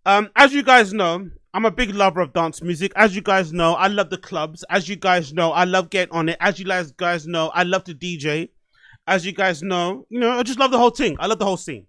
As you guys know, I'm a big lover of dance music. As you guys know, I love the clubs. As you guys know, I love getting on it. As you guys know, I love to DJ. As you guys know, I just love the whole thing. I love the whole scene.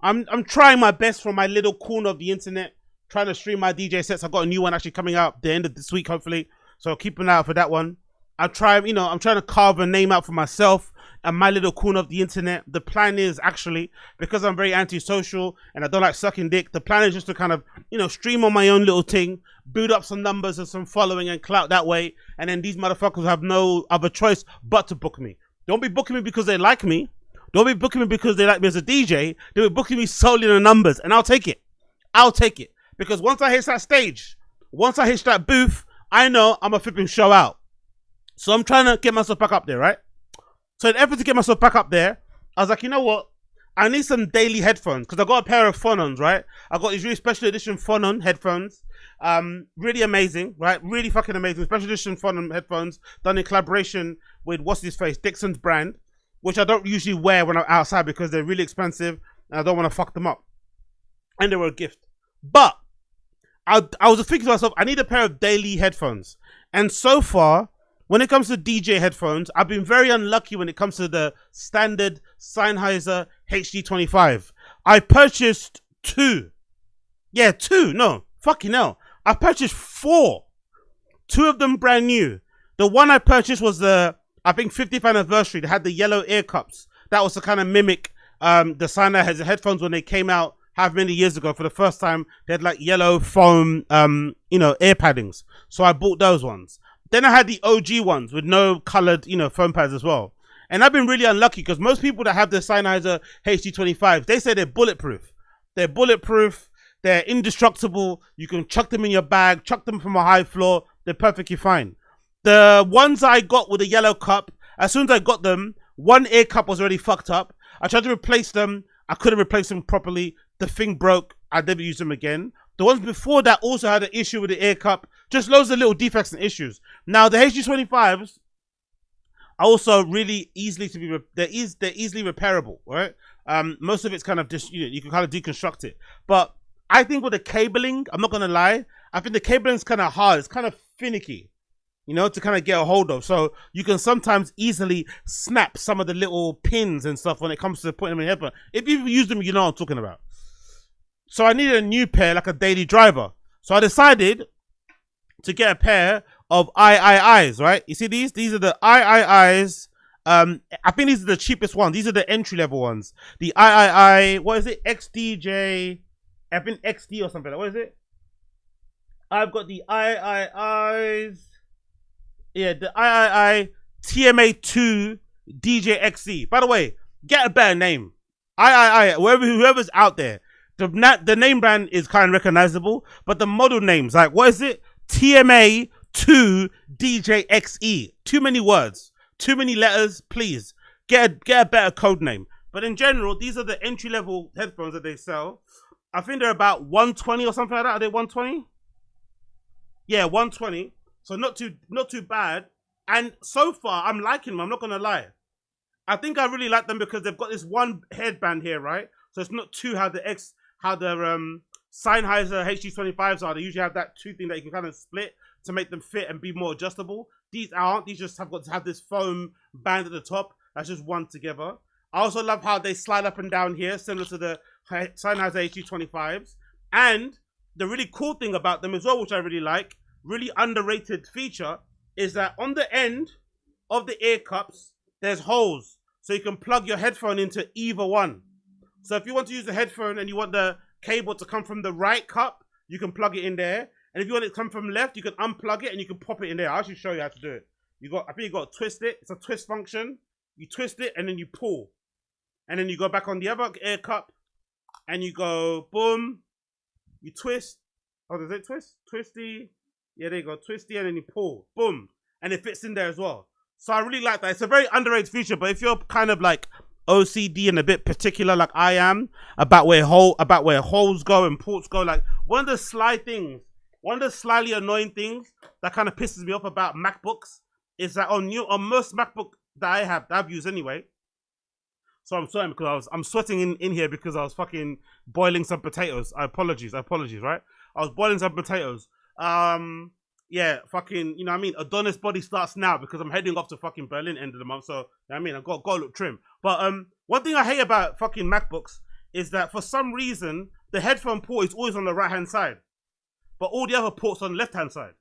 I'm trying my best from my little corner of the internet, trying to stream my DJ sets. I've got a new one actually coming out the end of this week, hopefully. So keep an eye out for that one. I'm trying to carve a name out for myself and my little corner of the internet. The plan is actually, because I'm very antisocial and I don't like sucking dick, the plan is just to kind of, stream on my own little thing, build up some numbers and some following and clout that way. And then these motherfuckers have no other choice but to book me. Don't be booking me because they like me. Don't be booking me because they like me as a DJ. They'll be booking me solely on the numbers, and I'll take it. I'll take it. Because once I hit that stage, once I hit that booth, I know I'm a flipping show out. So I'm trying to get myself back up there, right? So in effort to get myself back up there, I was like, you know what? I need some daily headphones because I got a pair of Phonon, right? I got these really special edition Phonon headphones. Really amazing, right? Really fucking amazing. Special edition Phonon headphones done in collaboration with what's his face, Dixon's brand, which I don't usually wear when I'm outside because they're really expensive and I don't want to fuck them up. And they were a gift. But I was thinking to myself, I need a pair of daily headphones. And so far, when it comes to DJ headphones, I've been very unlucky when it comes to the standard Sennheiser HD25. I purchased two. Yeah, two. No, fucking hell. I purchased four. Two of them brand new. The one I purchased was the, I think, 50th anniversary. They had the yellow ear cups. That was to kind of mimic the Sennheiser headphones when they came out however many years ago for the first time. They had like yellow foam, ear paddings. So I bought those ones. Then I had the OG ones with no colored, foam pads as well. And I've been really unlucky because most people that have the Sennheiser HD25s, they say they're bulletproof. They're bulletproof. They're indestructible. You can chuck them in your bag, chuck them from a high floor. They're perfectly fine. The ones I got with the yellow cup, as soon as I got them, one ear cup was already fucked up. I tried to replace them. I couldn't replace them properly. The thing broke. I never used them again. The ones before that also had an issue with the ear cup. Just loads of little defects and issues. Now, the HD25s are also really easily to be, they're easily repairable, right? Most of it's kind of just, you can kind of deconstruct it. But I think with the cabling, I'm not going to lie, I think the cabling is kind of hard. It's kind of finicky, to kind of get a hold of. So you can sometimes easily snap some of the little pins and stuff when it comes to putting them in your headphone. If you've used them, you know what I'm talking about. So I needed a new pair, like a daily driver. So I decided to get a pair of AIAIAIs, right? You see these? These are the AIAIAIs. I think these are the cheapest ones. These are the entry-level ones. The AIAIAI, what is it? XDJ, I think XD or something. What is it? I've got the AIAIAIs. Yeah, the AIAIAI TMA-2 DJ XE. By the way, get a better name. AIAIAI, whoever's out there. The name brand is kind of recognizable, but the model names, like, what is it? TMA-2 DJ XE. Too many words, too many letters. Please get a better code name. But in general, these are the entry level headphones that they sell. I think they're about 120 or something like that. Are they 120? Yeah, 120. So not too bad. And so far, I'm liking them. I'm not gonna lie. I think I really like them because they've got this one headband here, right? So it's not too how the Sennheiser HD25s are. They usually have that two thing that you can kind of split to make them fit and be more adjustable. These aren't. These just have got to have this foam band at the top. That's just one together. I also love how they slide up and down here, similar to the Sennheiser HD25s. And the really cool thing about them as well, which I really like, really underrated feature, is that on the end of the ear cups, there's holes. So you can plug your headphone into either one. So if you want to use the headphone and you want the cable to come from the right cup, you can plug it in there. And if you want it to come from left, you can unplug it and you can pop it in there. I'll actually show you how to do it. I think you got to twist it. It's a twist function. You twist it and then you pull. And then you go back on the other ear cup and you go boom. You twist. Oh, does it twist? Twisty. Yeah, there you go. Twisty and then you pull. Boom. And it fits in there as well. So I really like that. It's a very underrated feature, but if you're kind of like OCD and a bit particular like I am about where holes go and ports go, like one of the slyly annoying things that kind of pisses me off about MacBooks is that on most MacBook that I've used anyway, So I'm sweating because I'm sweating in here because I was fucking boiling some potatoes. Apologies, right? I was boiling some potatoes. Yeah, fucking, you know what I mean? Adonis body starts now because I'm heading off to fucking Berlin end of the month. So, you know what I mean? I've got to look trim. But one thing I hate about fucking MacBooks is that for some reason, the headphone port is always on the right-hand side. But all the other ports on the left-hand side.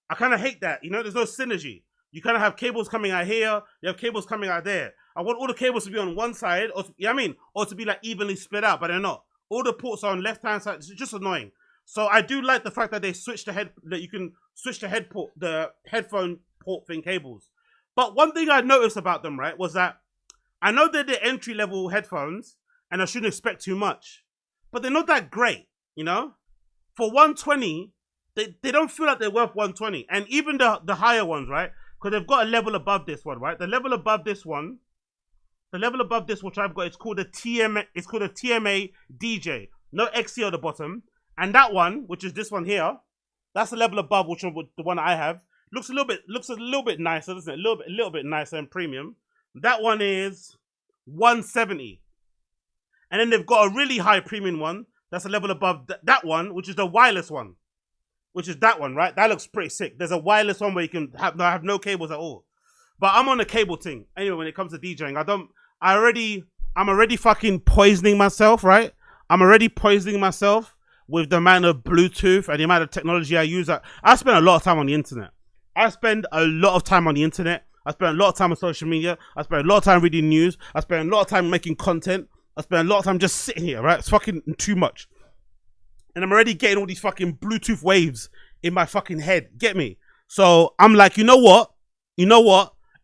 I kind of hate that. You know, there's no synergy. You kind of have cables coming out here. You have cables coming out there. I want all the cables to be on one side, or you know what I mean? Or to be like evenly split out, but they're not. All the ports are on left-hand side. It's just annoying. So I do like the fact that they switch that you can switch the headphone port thing cables. But one thing I noticed about them, right, was that I know they're the entry-level headphones, and I shouldn't expect too much. But they're not that great, you know? For 120, they don't feel like they're worth 120. And even the higher ones, right? Because they've got a level above this one, right? The level above this one, which I've got, it's called a TMA. It's called a TMA DJ. No XC on the bottom. And that one, which is this one here, that's the level above, which is the one I have. Looks a little bit nicer, doesn't it? A little bit nicer and premium. That one is 170. And then they've got a really high premium one. That's a level above that one, which is the wireless one. Which is that one, right? That looks pretty sick. There's a wireless one where you can have no cables at all. But I'm on a cable thing. Anyway, when it comes to DJing, I'm already fucking poisoning myself, right? I'm already poisoning myself with the amount of Bluetooth and the amount of technology I use. I spend a lot of time on the internet. I spend a lot of time on social media. I spend a lot of time reading news. I spend a lot of time making content. I spend a lot of time just sitting here, right? It's fucking too much. And I'm already getting all these fucking Bluetooth waves in my fucking head. Get me? So I'm like, you know what?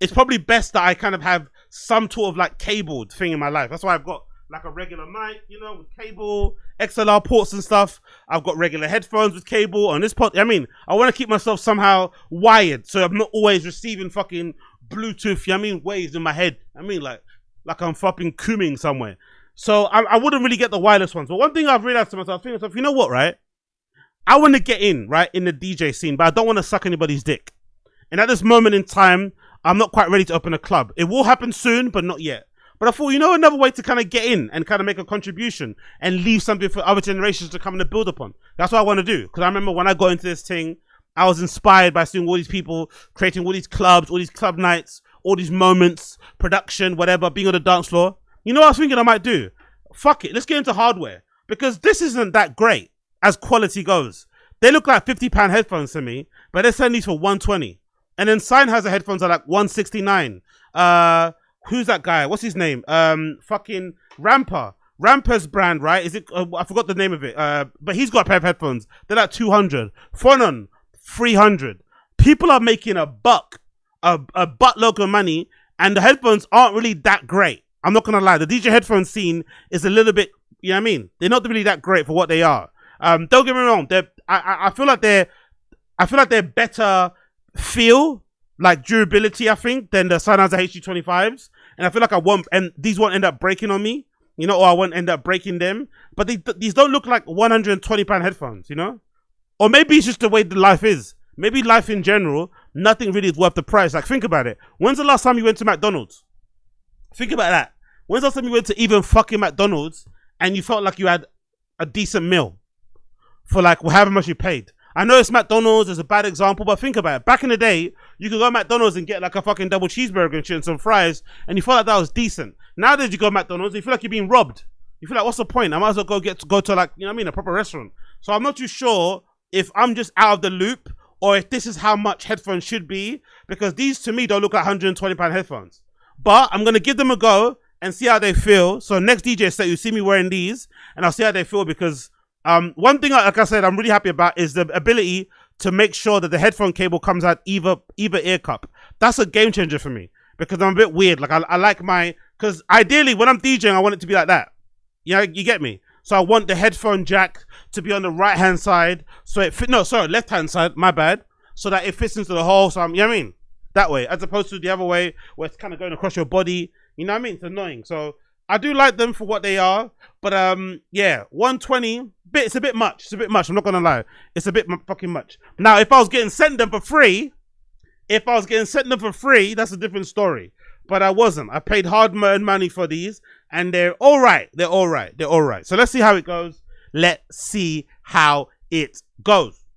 It's probably best that I kind of have some sort of like cabled thing in my life. That's why I've got like a regular mic, you know, with cable, XLR ports and stuff. I've got regular headphones with cable on this pod. I mean, I want to keep myself somehow wired so I'm not always receiving fucking Bluetooth, you know what I mean, waves in my head. I mean, like I'm fucking cooming somewhere. So I wouldn't really get the wireless ones. But one thing I've realized to myself, you know what, right? I want to get in, right, in the DJ scene, but I don't want to suck anybody's dick. And at this moment in time, I'm not quite ready to open a club. It will happen soon, but not yet. But I thought, you know, another way to kind of get in and kind of make a contribution and leave something for other generations to come and build upon. That's what I want to do. Because I remember when I got into this thing, I was inspired by seeing all these people creating all these clubs, all these club nights, all these moments, production, whatever, being on the dance floor. You know what I was thinking I might do? Fuck it, let's get into hardware. Because this isn't that great as quality goes. They look like £50 headphones to me, but they're selling these for 120. And then Sennheiser headphones are like 169. Who's that guy? What's his name? Fucking Ramper. Ramper's brand, right? Is it? I forgot the name of it. But he's got a pair of headphones. They're like 200. Phonon, 300. People are making a buttload of money, and the headphones aren't really that great. I'm not gonna lie. The DJ headphone scene is a little bit, you know what I mean? They're not really that great for what they are. Don't get me wrong. I feel like they're better feel, like durability, I think, than the Sennheiser HD25s. And I feel like these won't end up breaking on me, you know, or I won't end up breaking them. But these don't look like £120 headphones, you know? Or maybe it's just the way the life is. Maybe life in general, nothing really is worth the price. Like, think about it. When's the last time you went to McDonald's? Think about that. When's the last time you went to even fucking McDonald's and you felt like you had a decent meal for like however much you paid? I know it's McDonald's is a bad example, but think about it. Back in the day, you could go to McDonald's and get like a fucking double cheeseburger and shit and some fries, and you felt like that was decent. Nowadays, you go to McDonald's, you feel like you're being robbed. You feel like, what's the point? I might as well go to like, you know what I mean, a proper restaurant. So I'm not too sure if I'm just out of the loop or if this is how much headphones should be, because these to me don't look like £120 headphones. But I'm gonna give them a go and see how they feel. So next DJ set, you see me wearing these, and I'll see how they feel, because one thing, like I said, I'm really happy about is the ability to make sure that the headphone cable comes out either ear cup. That's a game changer for me, because I'm a bit weird. Like I like because ideally when I'm DJing, I want it to be like that. You know, you get me? So I want the headphone jack to be on the right hand side, so it fit. No, sorry, left hand side. My bad. So that it fits into the hole. So you know what I mean? That way, as opposed to the other way where it's kind of going across your body. You know what I mean? It's annoying. So I do like them for what they are, but yeah, 120. It's a bit much. It's a bit much. I'm not gonna lie. It's a bit fucking much. Now, if I was getting sent them for free, that's a different story. but I wasn't. I paid hard-earned money for these, and they're all right. They're all right. They're all right. So let's see how it goes. Let's see how it goes.